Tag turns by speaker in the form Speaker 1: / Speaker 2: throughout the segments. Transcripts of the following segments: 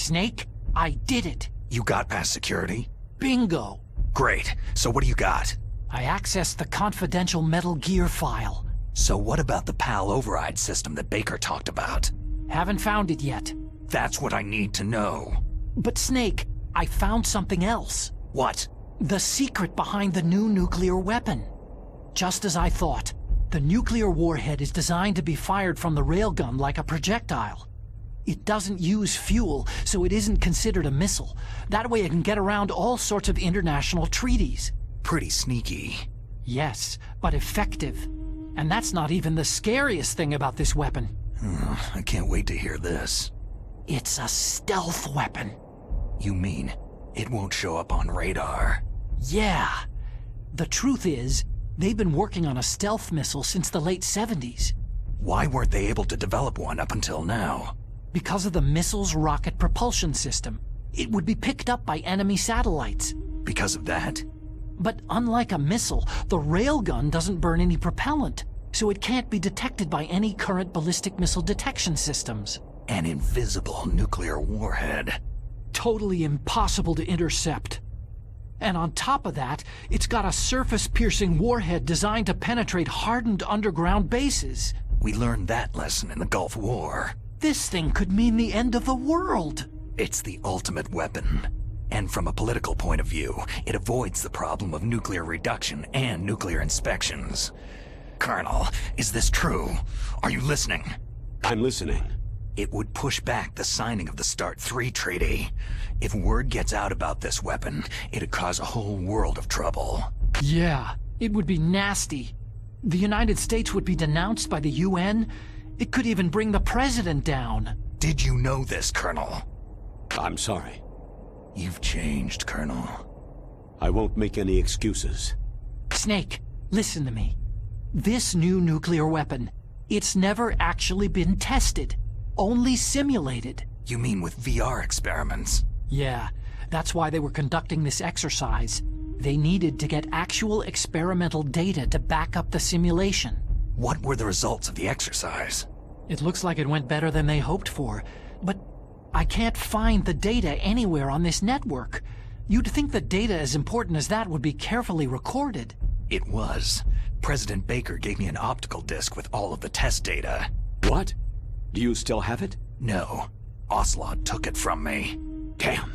Speaker 1: Snake, I did it.
Speaker 2: You got past security?
Speaker 1: Bingo.
Speaker 2: Great. So what do you got?
Speaker 1: I accessed the confidential Metal Gear file.
Speaker 2: So what about the PAL override system that Baker talked about?
Speaker 1: Haven't found it yet.
Speaker 2: That's what I need to know.
Speaker 1: But Snake, I found something else.
Speaker 2: What?
Speaker 1: The secret behind the new nuclear weapon. Just as I thought, the nuclear warhead is designed to be fired from the railgun like a projectile. It doesn't use fuel, so it isn't considered a missile. That way it can get around all sorts of international treaties.
Speaker 2: Pretty sneaky.
Speaker 1: Yes, but effective. And that's not even the scariest thing about this weapon.
Speaker 2: I can't wait to hear this.
Speaker 1: It's a stealth weapon.
Speaker 2: You mean it won't show up on radar?
Speaker 1: Yeah. The truth is, they've been working on a stealth missile since the late 70s.
Speaker 2: Why weren't they able to develop one up until now?
Speaker 1: Because of the missile's rocket propulsion system. It would be picked up by enemy satellites.
Speaker 2: Because of that?
Speaker 1: But unlike a missile, the railgun doesn't burn any propellant, so it can't be detected by any current ballistic missile detection systems.
Speaker 2: An invisible nuclear warhead.
Speaker 1: Totally impossible to intercept. And on top of that, it's got a surface-piercing warhead designed to penetrate hardened underground bases.
Speaker 2: We learned that lesson in the Gulf War.
Speaker 1: This thing could mean the end of the world.
Speaker 2: It's the ultimate weapon. And from a political point of view, it avoids the problem of nuclear reduction and nuclear inspections. Colonel, is this true? Are you listening?
Speaker 3: I'm listening.
Speaker 2: It would push back the signing of the START 3 treaty. If word gets out about this weapon, it'd cause a whole world of trouble.
Speaker 1: Yeah, it would be nasty. The United States would be denounced by the UN. It could even bring the president down.
Speaker 2: Did you know this, Colonel?
Speaker 3: I'm sorry.
Speaker 2: You've changed, Colonel.
Speaker 3: I won't make any excuses.
Speaker 1: Snake, listen to me. This new nuclear weapon, it's never actually been tested. Only simulated.
Speaker 2: You mean with VR experiments?
Speaker 1: Yeah, that's why they were conducting this exercise. They needed to get actual experimental data to back up the simulation.
Speaker 2: What were the results of the exercise?
Speaker 1: It looks like it went better than they hoped for, but I can't find the data anywhere on this network. You'd think the data as important as that would be carefully recorded.
Speaker 2: It was. President Baker gave me an optical disc with all of the test data.
Speaker 3: What? Do you still have it?
Speaker 2: No. Ocelot took it from me.
Speaker 3: Damn.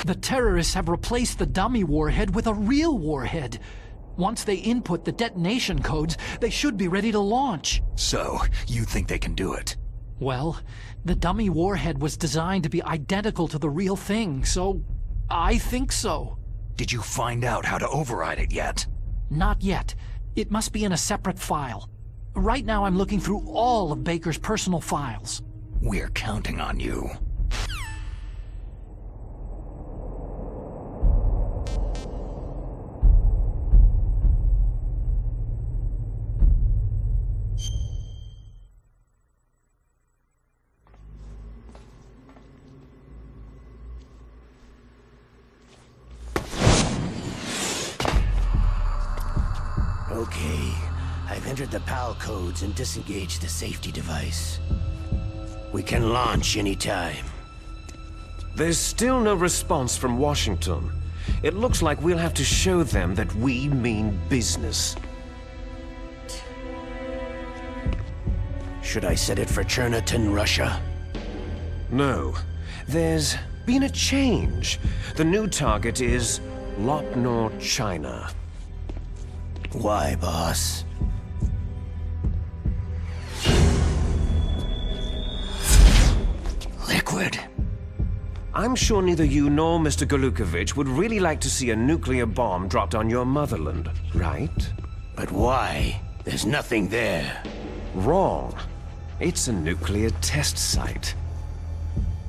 Speaker 1: The terrorists have replaced the dummy warhead with a real warhead. Once they input the detonation codes, they should be ready to launch.
Speaker 2: So, you think they can do it?
Speaker 1: Well, the dummy warhead was designed to be identical to the real thing, so I think so.
Speaker 2: Did you find out how to override it yet?
Speaker 1: Not yet. It must be in a separate file. Right now I'm looking through all of Baker's personal files.
Speaker 2: We're counting on you.
Speaker 4: Okay, I've entered the PAL codes and disengaged the safety device. We can launch anytime.
Speaker 5: There's still no response from Washington. It looks like we'll have to show them that we mean business.
Speaker 4: Should I set it for Cherniton, Russia?
Speaker 5: No. There's been a change. The new target is Lopnor, China.
Speaker 4: Why, boss? Liquid.
Speaker 5: I'm sure neither you nor Mr. Golukovich would really like to see a nuclear bomb dropped on your motherland, right?
Speaker 4: But why? There's nothing there.
Speaker 5: Wrong. It's a nuclear test site.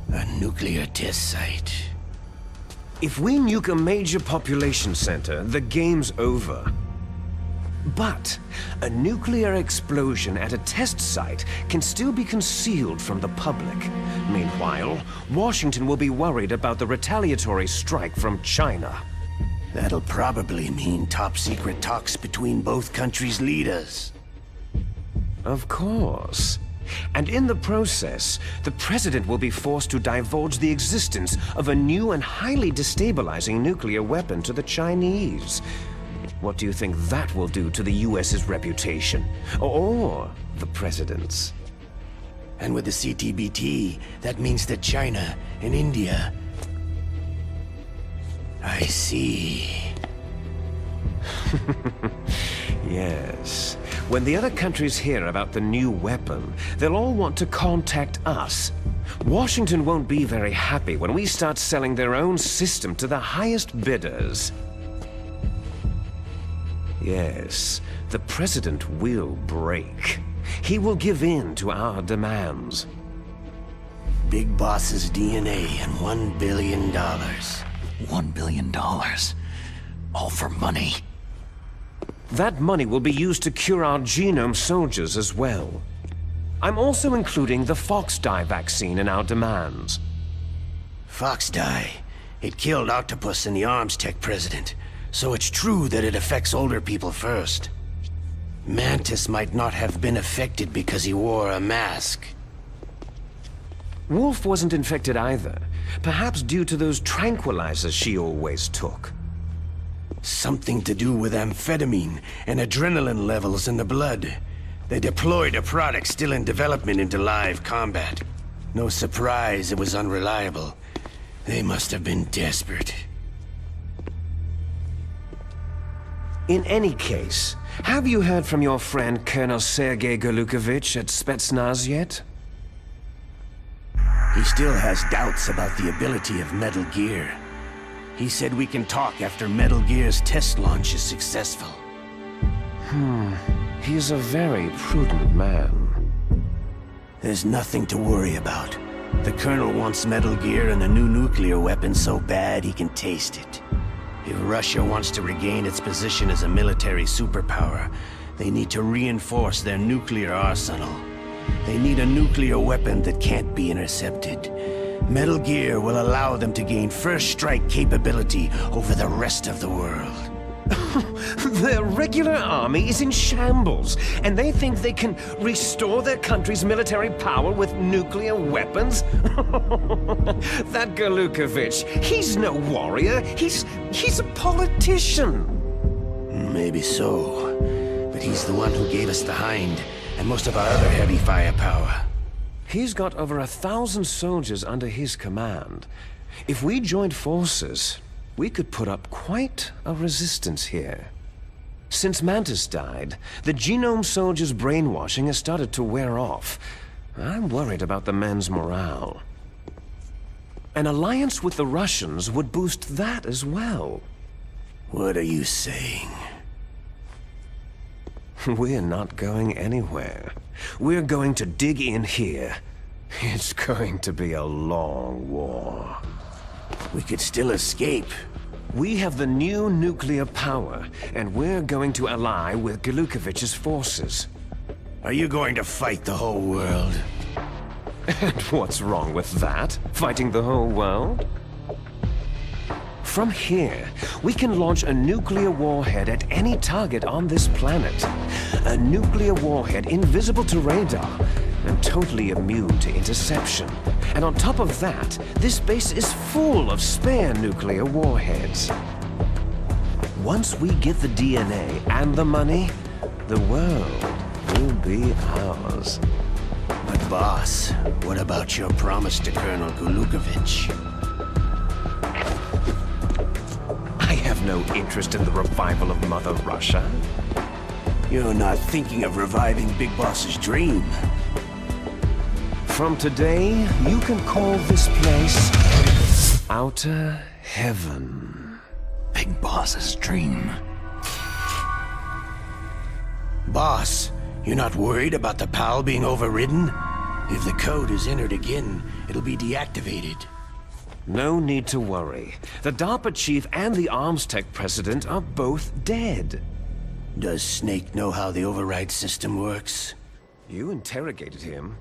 Speaker 4: A nuclear test site.
Speaker 5: If we nuke a major population center, the game's over. But a nuclear explosion at a test site can still be concealed from the public. Meanwhile, Washington will be worried about the retaliatory strike from China.
Speaker 4: That'll probably mean top-secret talks between both countries' leaders.
Speaker 5: Of course. And in the process, the President will be forced to divulge the existence of a new and highly destabilizing nuclear weapon to the Chinese. What do you think that will do to the US's reputation? Or the President's?
Speaker 4: And with the CTBT, that means that China and India... I see.
Speaker 5: Yes. When the other countries hear about the new weapon, they'll all want to contact us. Washington won't be very happy when we start selling their own system to the highest bidders. Yes, the President will break. He will give in to our demands.
Speaker 4: Big Boss's DNA and $1 billion.
Speaker 2: $1 billion. All for money.
Speaker 5: That money will be used to cure our genome soldiers as well. I'm also including the Fox dye vaccine in our demands.
Speaker 4: Fox dye. It killed Octopus and the Arms Tech President. So it's true that it affects older people first. Mantis might not have been affected because he wore a mask.
Speaker 5: Wolf wasn't infected either. Perhaps due to those tranquilizers she always took.
Speaker 4: Something to do with amphetamine and adrenaline levels in the blood. They deployed a product still in development into live combat. No surprise it was unreliable. They must have been desperate.
Speaker 5: In any case, have you heard from your friend Colonel Sergei Golukovich at Spetsnaz yet?
Speaker 4: He still has doubts about the ability of Metal Gear. He said we can talk after Metal Gear's test launch is successful.
Speaker 5: He's a very prudent man.
Speaker 4: There's nothing to worry about. The Colonel wants Metal Gear and the new nuclear weapon so bad he can taste it. If Russia wants to regain its position as a military superpower, they need to reinforce their nuclear arsenal. They need a nuclear weapon that can't be intercepted. Metal Gear will allow them to gain first strike capability over the rest of the world.
Speaker 5: Their regular army is in shambles, and they think they can restore their country's military power with nuclear weapons? That Golukovich, he's no warrior, he's a politician.
Speaker 4: Maybe so, but he's the one who gave us the Hind and most of our other heavy firepower.
Speaker 5: He's got over 1,000 soldiers under his command. If we joined forces, we could put up quite a resistance here. Since Mantis died, the genome soldiers' brainwashing has started to wear off. I'm worried about the men's morale. An alliance with the Russians would boost that as well.
Speaker 4: What are you saying?
Speaker 5: We're not going anywhere. We're going to dig in here. It's going to be a long war.
Speaker 4: We could still escape.
Speaker 5: We have the new nuclear power, and we're going to ally with Golukovich's forces.
Speaker 4: Are you going to fight the whole world?
Speaker 5: And what's wrong with that? Fighting the whole world? From here, we can launch a nuclear warhead at any target on this planet. A nuclear warhead invisible to radar and totally immune to interception. And on top of that, this base is full of spare nuclear warheads. Once we get the DNA and the money, the world will be ours.
Speaker 4: But boss, what about your promise to Colonel Golukovich?
Speaker 5: I have no interest in the revival of Mother Russia.
Speaker 4: You're not thinking of reviving Big Boss's dream.
Speaker 5: From today, you can call this place Outer Heaven.
Speaker 2: Big Boss's dream.
Speaker 4: Boss, you're not worried about the PAL being overridden? If the code is entered again, it'll be deactivated.
Speaker 5: No need to worry. The DARPA chief and the Arms Tech president are both dead.
Speaker 4: Does Snake know how the override system works?
Speaker 5: You interrogated him.